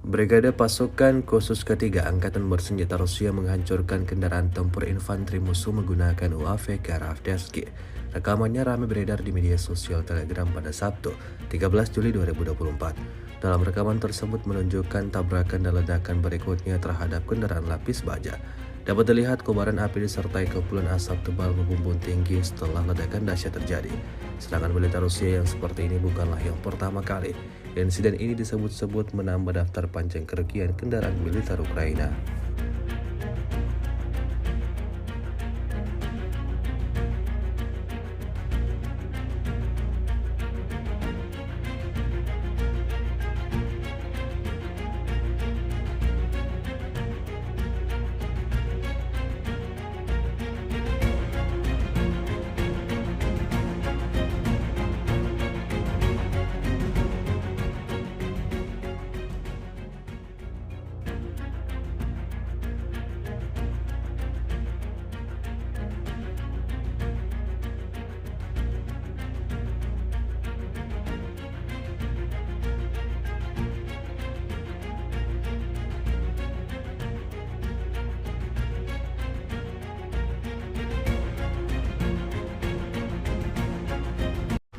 Brigade Pasukan Khusus Ketiga Angkatan Bersenjata Rusia menghancurkan kendaraan tempur infanteri musuh menggunakan UAV Karavdesky. Rekamannya ramai beredar di media sosial Telegram pada Sabtu, 13 Juli 2024. Dalam rekaman tersebut menunjukkan tabrakan dan ledakan berikutnya terhadap kendaraan lapis baja. Dapat dilihat kobaran api disertai kepulan asap tebal membumbung tinggi setelah ledakan dahsyat terjadi. Serangan militer Rusia yang seperti ini bukanlah yang pertama kali. Insiden ini disebut-sebut menambah daftar panjang kerugian kendaraan militer Ukraina.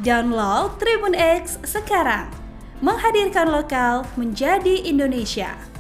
Download Tribun X sekarang, menghadirkan lokal menjadi Indonesia.